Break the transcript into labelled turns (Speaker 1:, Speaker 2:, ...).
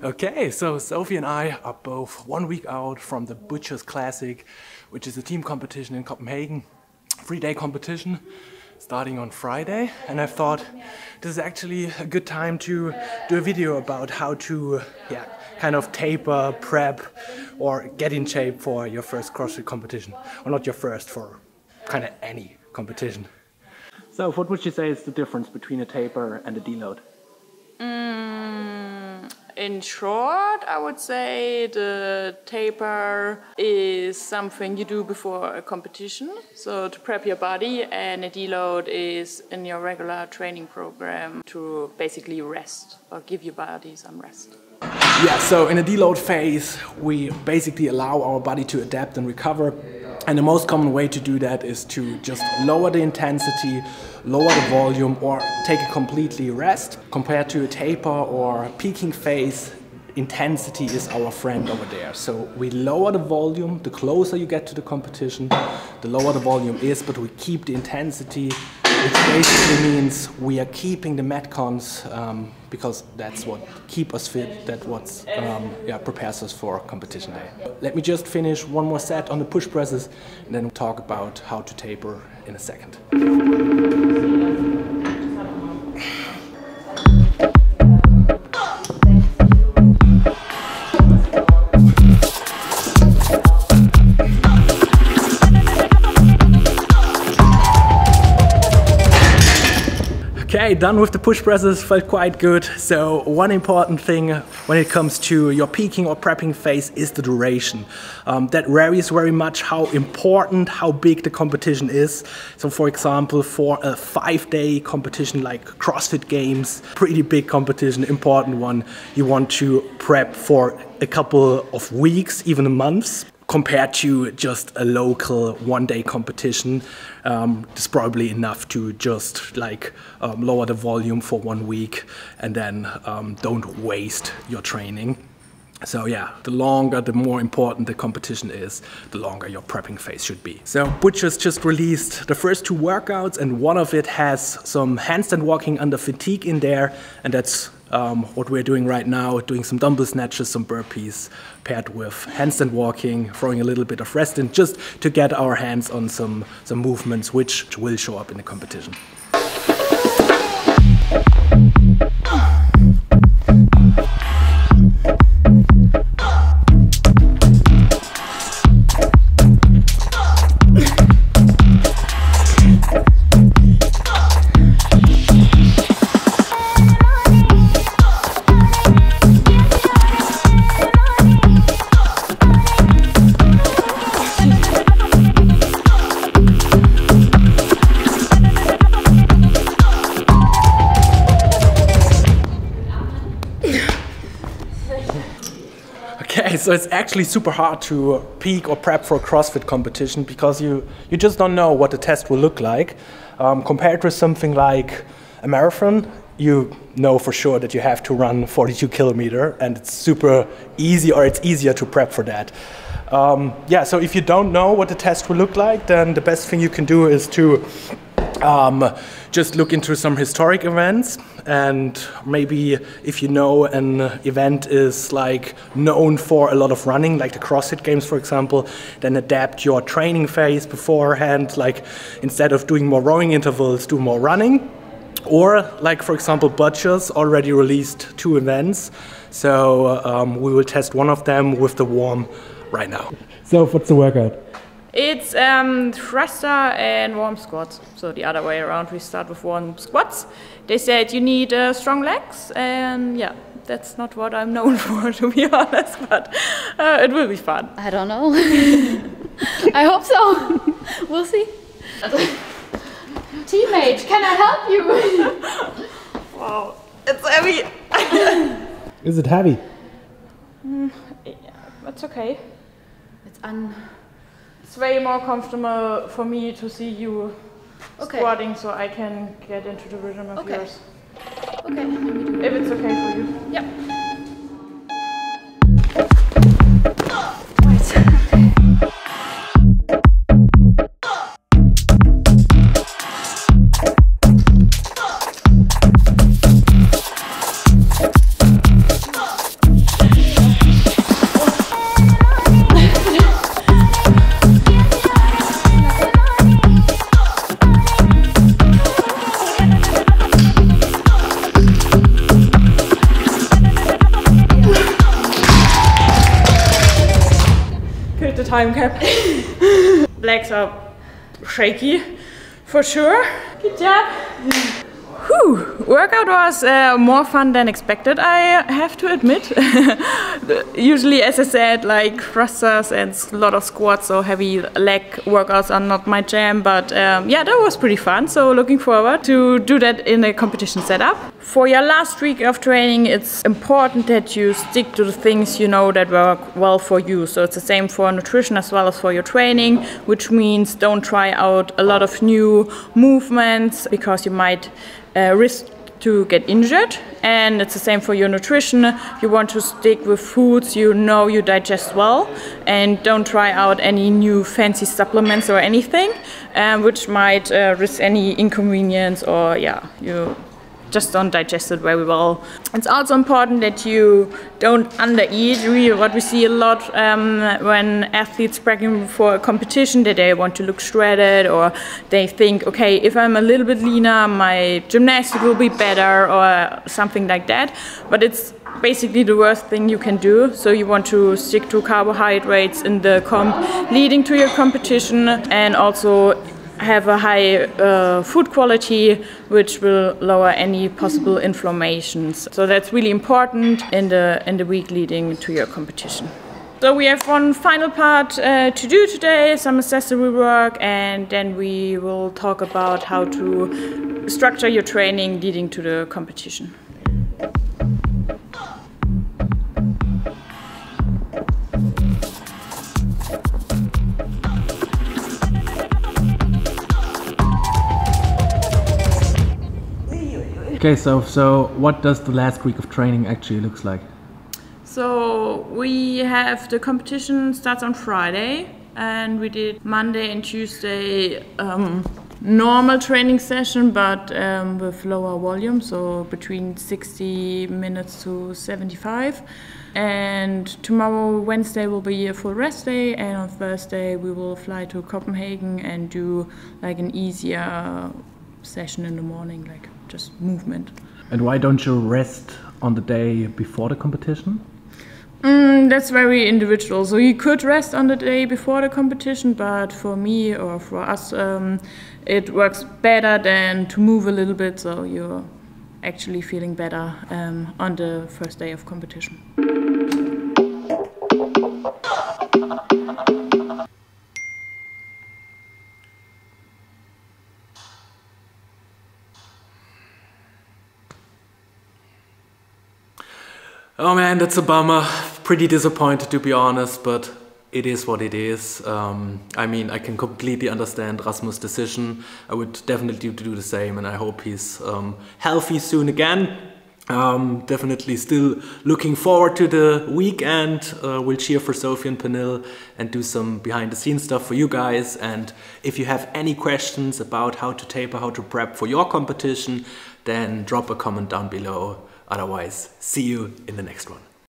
Speaker 1: Okay, so Sophie and I are both 1 week out from the Butchers Classic, which is a team competition in Copenhagen. 3-day competition starting on Friday, and I thought this is actually a good time to do a video about how to kind of taper, prep or get in shape for your first CrossFit competition. Or not your first, for kind of any competition. So what would you say is the difference between a taper and a deload?
Speaker 2: In short, I would say the taper is something you do before a competition, so to prep your body, and a deload is in your regular training program to basically rest or give your body some rest.
Speaker 1: Yeah, so in a deload phase, we basically allow our body to adapt and recover. And the most common way to do that is to just lower the intensity, lower the volume, or take a completely rest. Compared to a taper or peaking phase, intensity is our friend over there. So we lower the volume. The closer you get to the competition, the lower the volume is, but we keep the intensity, which basically means we are keeping the metcons because that's what keeps us fit, that's what prepares us for competition day. Let me just finish one more set on the push presses and then we'll talk about how to taper in a second. Okay, done with the push presses, felt quite good. So one important thing when it comes to your peaking or prepping phase is the duration. That varies very much how important, how big the competition is. So for example, for a 5-day competition like CrossFit Games, pretty big competition, important one, you want to prep for a couple of weeks, even months. Compared to just a local 1-day competition, it's probably enough to just lower the volume for 1 week and then don't waste your training. So yeah, the longer, the more important the competition is, the longer your prepping phase should be. So Butchers just released the first 2 workouts, and one of it has some handstand walking under fatigue in there, and that's what we're doing right now, doing some dumbbell snatches, some burpees, paired with handstand walking, throwing a little bit of rest in, just to get our hands on some movements which will show up in the competition. Okay, so it's actually super hard to peak or prep for a CrossFit competition because you just don't know what the test will look like. Compared to something like a marathon, you know for sure that you have to run 42 kilometers and it's super easy, or it's easier to prep for that. So if you don't know what the test will look like, then the best thing you can do is to just look into some historic events, and maybe if you know an event is known for a lot of running, like the CrossFit Games for example, then adapt your training phase beforehand, instead of doing more rowing intervals, do more running. Or for example, Butchers already released 2 events, so we will test one of them with the warm right now. So what's the workout?
Speaker 2: It's thruster and warm squats. So the other way around, we start with warm squats. They said you need strong legs, and yeah, that's not what I'm known for, to be honest, but it will be fun.
Speaker 3: I don't know. I hope so. We'll see. Teammate, can I help you?
Speaker 2: Wow, it's heavy.
Speaker 1: Is it heavy?
Speaker 2: Yeah, that's okay. It's way more comfortable for me to see you squatting, so I can get into the rhythm of yours.
Speaker 3: Okay, let me do it.
Speaker 2: If it's okay for you.
Speaker 3: Yep. Right.
Speaker 2: time cap. Legs are shaky, for sure. Good job. Whew. Workout was more fun than expected, I have to admit. Usually, as I said, like thrusters and a lot of squats, so heavy leg workouts are not my jam, but yeah, that was pretty fun. So looking forward to do that in a competition setup. For your last week of training, it's important that you stick to the things you know that work well for you. So it's the same for nutrition as well as for your training, which means don't try out a lot of new movements because you might risk to get injured. And it's the same for your nutrition. You want to stick with foods you know you digest well, and don't try out any new fancy supplements or anything, which might risk any inconvenience, or yeah, you just don't digest it very well. It's also important that you don't undereat. Really, what we see a lot when athletes prepping for a competition, that they want to look shredded, or they think, okay, if I'm a little bit leaner, my gymnastics will be better, or something like that. But it's basically the worst thing you can do. So you want to stick to carbohydrates in the comp leading to your competition, and also have a high food quality, which will lower any possible inflammations. So that's really important in the week leading to your competition. So we have one final part to do today, some accessory work, and then we will talk about how to structure your training leading to the competition.
Speaker 1: Okay, so what does the last week of training actually looks like?
Speaker 2: So we have the competition starts on Friday, and we did Monday and Tuesday normal training session, but with lower volume, so between 60 minutes to 75. And tomorrow, Wednesday, will be a full rest day, and on Thursday we will fly to Copenhagen and do like an easier session in the morning, like just movement.
Speaker 1: And why don't you rest on the day before the competition?
Speaker 2: That's very individual. So you could rest on the day before the competition, but for me or for us, it works better than to move a little bit, so you're actually feeling better on the first day of competition.
Speaker 1: Oh man, that's a bummer. Pretty disappointed, to be honest, but it is what it is. I mean, I can completely understand Rasmus' decision. I would definitely do the same, and I hope he's healthy soon again. Definitely still looking forward to the weekend. We'll cheer for Sophie and Pernille and do some behind the scenes stuff for you guys. And if you have any questions about how to taper, how to prep for your competition, then drop a comment down below. Otherwise, see you in the next one.